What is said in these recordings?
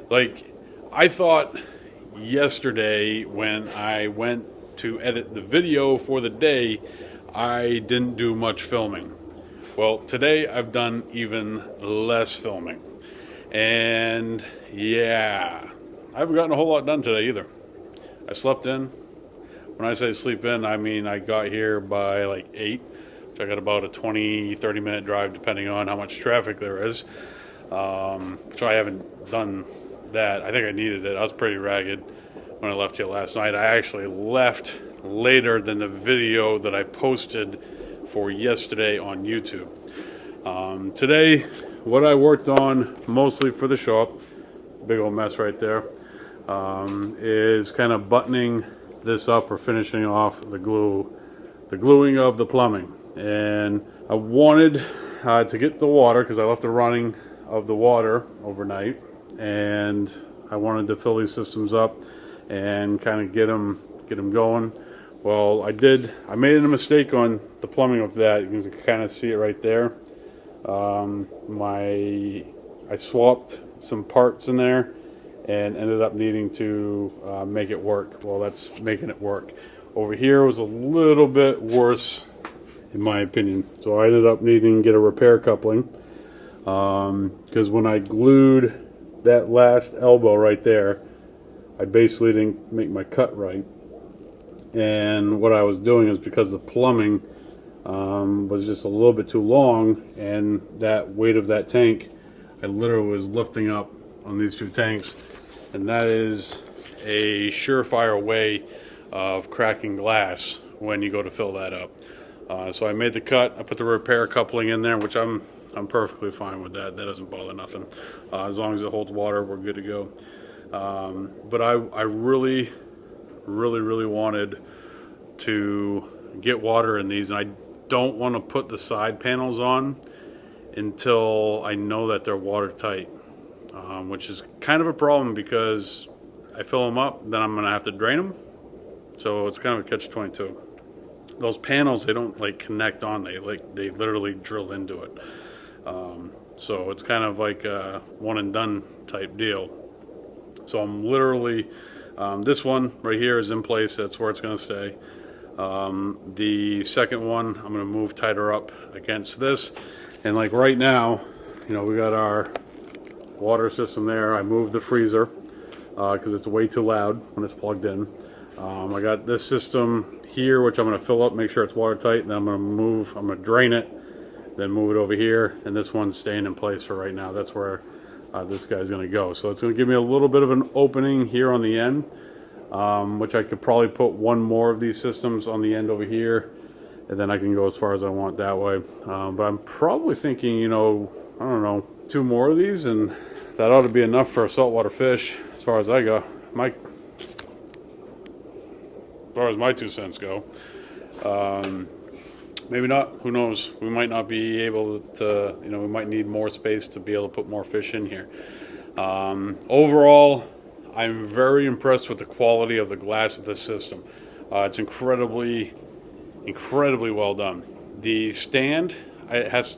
Like, I thought yesterday when I went to edit the video for the day, I didn't do much filming. Well, today I've done even less filming. And yeah, I haven't gotten a whole lot done today either. I slept in. When I say sleep in, I mean I got here by like 8. So I got about a 20-30 minute drive depending on how much traffic there is. So I haven't done that. I think I needed it. I was pretty ragged when I left here last night. I actually left later than the video that I posted for yesterday on YouTube. Today, what I worked on mostly for the shop, big old mess right there, is kind of buttoning this up or finishing off the gluing of the plumbing. And I wanted to get the water, because I left the running of the water overnight, and I wanted to fill these systems up and kind of get them going. Well, I did. I made a mistake on the plumbing of that. You can kind of see it right there. I swapped some parts in there and ended up needing to make it work. Well, that's making it work. Over here was a little bit worse, in my opinion. So I ended up needing to get a repair coupling, because when I glued that last elbow right there, I basically didn't make my cut right. And what I was doing is, because the plumbing was just a little bit too long, and that weight of that tank, I literally was lifting up on these two tanks, and that is a surefire way of cracking glass when you go to fill that up. So I made the cut. I put the repair coupling in there, which I'm perfectly fine with that. That doesn't bother nothing. As long as it holds water, we're good to go. But I really wanted to get water in these, and I don't want to put the side panels on until I know that they're watertight, which is kind of a problem because I fill them up, then I'm going to have to drain them. So it's kind of a catch-22. Those panels, they don't like connect on, they literally drill into it. So it's kind of like a one and done type deal. So I'm literally, this one right here is in place. That's where it's going to stay. The second one, I'm going to move tighter up against this. And like right now, we got our water system there. I moved the freezer because it's way too loud when it's plugged in. I got this system here, which I'm going to fill up, make sure it's watertight. And then I'm going to drain it, then move it over here. And this one's staying in place for right now. That's where this guy's going to go. So it's going to give me a little bit of an opening here on the end, which I could probably put one more of these systems on the end over here, and then I can go as far as I want that way. But I'm probably thinking, I don't know, 2 more of these, and that ought to be enough for a saltwater fish as far as I go. As far as my 2 cents go. Maybe not. Who knows? We might not be able to, we might need more space to be able to put more fish in here. Overall, I'm very impressed with the quality of the glass of this system. It's incredibly well done. The stand, I guess,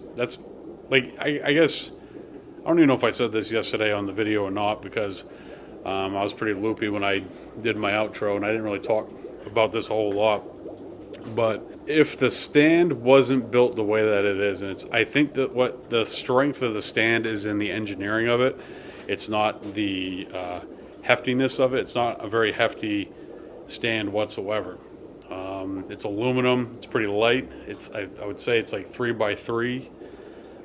I don't even know if I said this yesterday on the video or not, because I was pretty loopy when I did my outro, and I didn't really talk about this a whole lot. But if the stand wasn't built the way that it is, and I think that what the strength of the stand is in the engineering of it. It's not the heftiness of it. It's not a very hefty stand whatsoever. It's aluminum. It's pretty light. I would say it's like 3x3.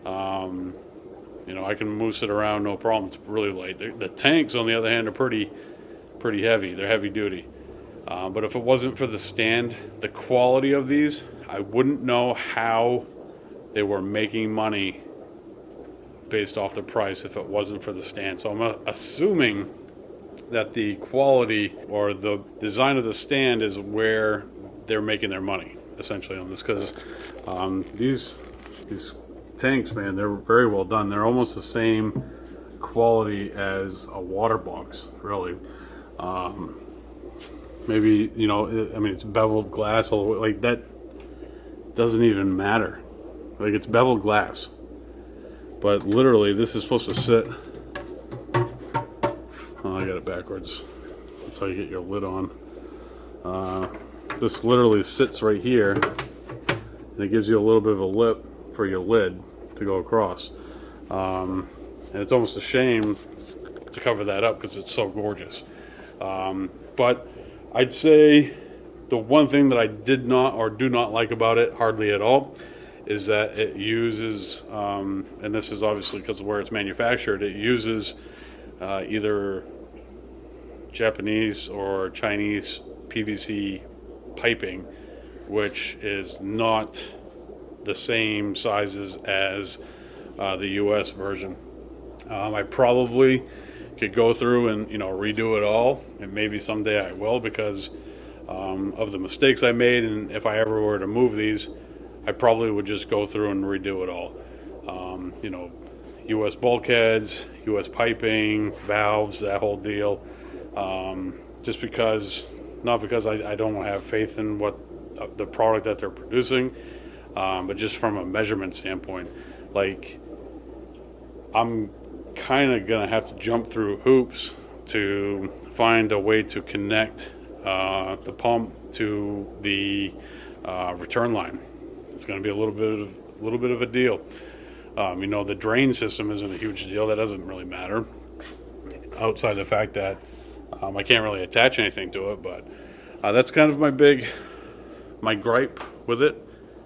I can moose it around, no problem. It's really light. The tanks, on the other hand, are pretty heavy. They're heavy duty. But if it wasn't for the stand, the quality of these, I wouldn't know how they were making money based off the price if it wasn't for the stand. So I'm assuming that the quality or the design of the stand is where they're making their money, essentially, on this, because these tanks, man, they're very well done. They're almost the same quality as a water box, really. Maybe, it's beveled glass all the way. Like, that doesn't even matter. Like, it's beveled glass. But literally, this is supposed to sit. Oh, I got it backwards. That's how you get your lid on. This literally sits right here, and it gives you a little bit of a lip for your lid to go across. And it's almost a shame to cover that up because it's so gorgeous. But I'd say the one thing that I did not or do not like about it hardly at all is that it uses, and this is obviously because of where it's manufactured, it uses either Japanese or Chinese PVC piping, which is not the same sizes as the US version. I probably could go through and redo it all, and maybe someday I will, because of the mistakes I made, and if I ever were to move these, I probably would just go through and redo it all. US bulkheads, US piping, valves, that whole deal. Just because, not because I don't have faith in what the product that they're producing, but just from a measurement standpoint. Like, I'm kind of gonna have to jump through hoops to find a way to connect the pump to the return line. It's going to be a little bit of a deal. The drain system isn't a huge deal. That doesn't really matter, outside the fact that I can't really attach anything to it. But that's kind of my gripe with it.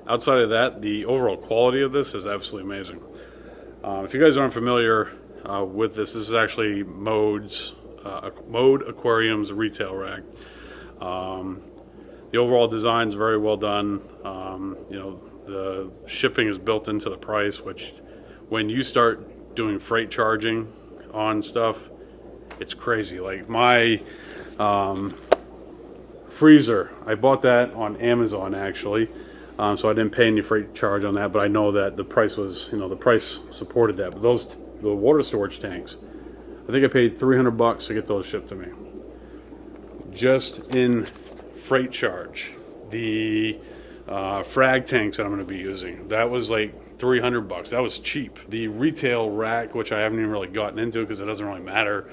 Outside of that, the overall quality of this is absolutely amazing. If you guys aren't familiar with this is actually Mode Aquarium's retail rack. The overall design is very well done. The shipping is built into the price, which when you start doing freight charging on stuff, it's crazy. Like my freezer, I bought that on Amazon actually, so I didn't pay any freight charge on that, but I know that the price was, the price supported that. But the water storage tanks, I think I paid $300 to get those shipped to me, just in freight charge. The frag tanks that I'm going to be using, that was like $300. That was cheap. The retail rack, which I haven't even really gotten into because it doesn't really matter,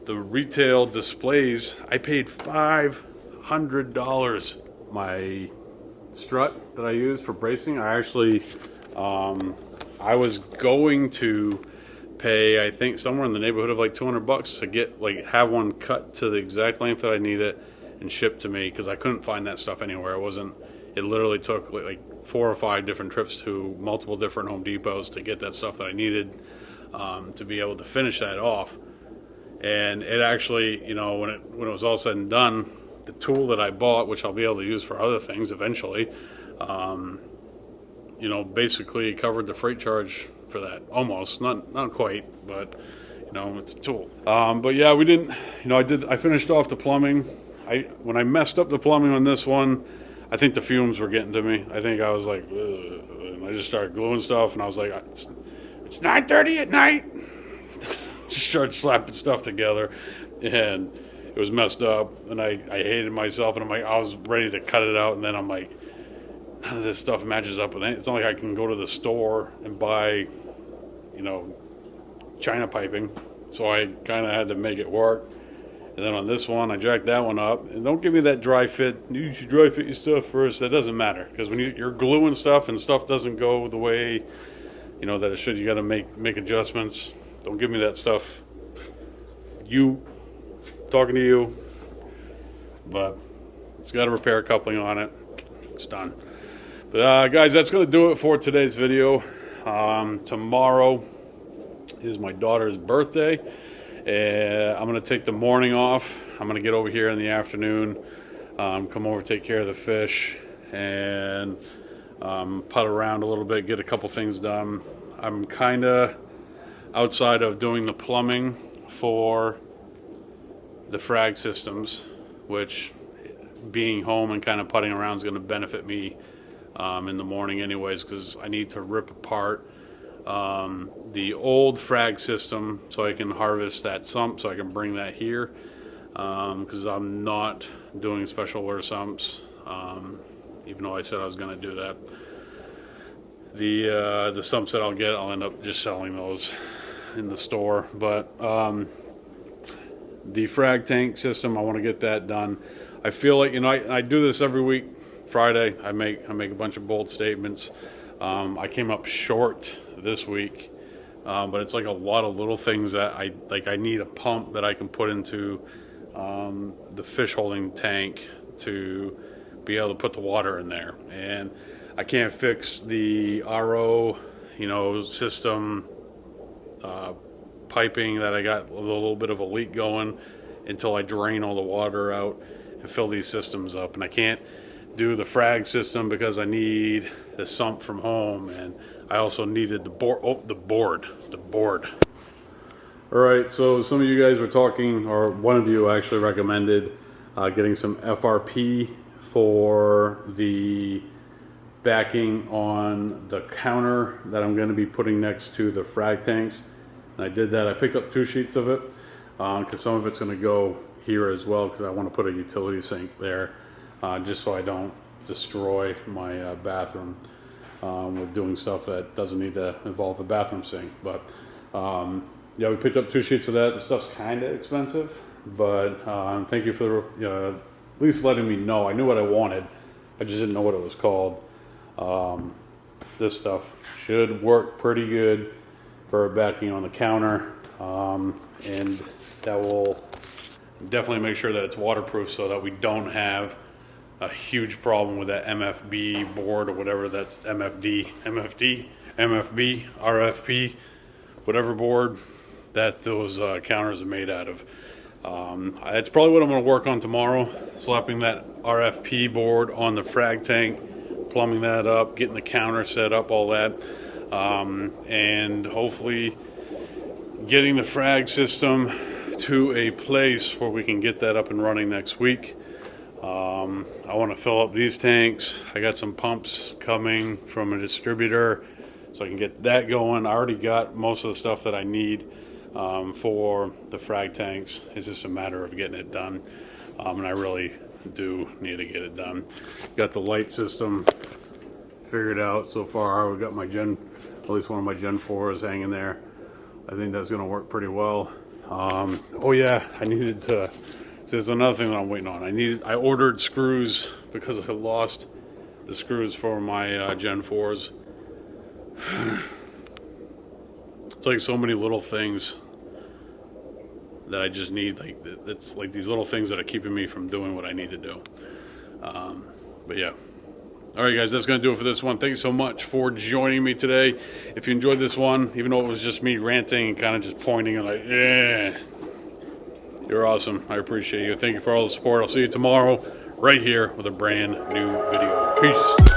the retail displays, I paid $500. My strut that I use for bracing, I actually I was going to pay, I think, somewhere in the neighborhood of like $200 to get, have one cut to the exact length that I need it and shipped to me, because I couldn't find that stuff anywhere. It literally took like 4 or 5 different trips to multiple different Home Depots to get that stuff that I needed to be able to finish that off. And it actually, when it was all said and done, the tool that I bought, which I'll be able to use for other things eventually, basically covered the freight charge for that. Almost, not quite, but it's a tool. But yeah, we didn't, I finished off the plumbing. When I messed up the plumbing on this one, I think the fumes were getting to me. I think I was like, ugh, and I just started gluing stuff, and I was like, it's 9:30 at night. Just started slapping stuff together, and it was messed up, and I hated myself, and I was ready to cut it out, and then I'm like, none of this stuff matches up with it. It's not like I can go to the store and buy, China piping, so I kind of had to make it work. And then on this one, I jacked that one up. And don't give me that dry fit. You should dry fit your stuff first. That doesn't matter, because when you're gluing stuff and stuff doesn't go the way that it should, you got to make adjustments. Don't give me that stuff. Talking to you, but it's got a repair coupling on it. It's done. But guys, that's going to do it for today's video. Tomorrow is my daughter's birthday. I'm going to take the morning off. I'm going to get over here in the afternoon, come over, take care of the fish, and putt around a little bit, get a couple things done. I'm kind of outside of doing the plumbing for the frag systems, which being home and kind of putting around is going to benefit me in the morning anyways, because I need to rip apart the old frag system so I can harvest that sump, so I can bring that here, because I'm not doing special order sumps, even though I said I was going to do that. the sumps that I'll get, I'll end up just selling those in the store. But the frag tank system, I want to get that done. I feel like, you know, I do this every week. Friday, I make a bunch of bold statements. I came up short this week, but it's like a lot of little things that I need a pump that I can put into the fish holding tank to be able to put the water in there. And I can't fix the RO, you know, system piping that I got a little bit of a leak going until I drain all the water out and fill these systems up. And I can't do the frag system because I need the sump from home, and I also needed the board. Oh, the board. All right, so some of you guys were talking, or one of you actually recommended getting some FRP for the backing on the counter that I'm going to be putting next to the frag tanks. And I did that. I picked up 2 sheets of it because some of it's going to go here as well, because I want to put a utility sink there. Just so I don't destroy my bathroom with doing stuff that doesn't need to involve a bathroom sink. But yeah, we picked up 2 sheets of that. The stuff's kind of expensive, but thank you for at least letting me know. I knew what I wanted, I just didn't know what it was called. This stuff should work pretty good for backing on the counter, and that will definitely make sure that it's waterproof so that we don't have a huge problem with that MFB board or whatever that's MFB, RFP, whatever board that those counters are made out of. That's probably what I'm going to work on tomorrow, slapping that RFP board on the frag tank, plumbing that up, getting the counter set up, all that, and hopefully getting the frag system to a place where we can get that up and running next week. I want to fill up these tanks. I got some pumps coming from a distributor, so I can get that going. I already got most of the stuff that I need for the frag tanks. It's just a matter of getting it done, and I really do need to get it done. Got the light system figured out so far. We've got my at least one of my Gen 4s hanging there. I think that's going to work pretty well. Oh yeah, I needed to. So there's another thing that I'm waiting on. I ordered screws because I lost the screws for my Gen 4s. It's like so many little things that I just need. Like, it's like these little things that are keeping me from doing what I need to do. But yeah. All right, guys, that's going to do it for this one. Thank you so much for joining me today. If you enjoyed this one, even though it was just me ranting and kind of just pointing and like, yeah, you're awesome. I appreciate you. Thank you for all the support. I'll see you tomorrow right here with a brand new video. Peace.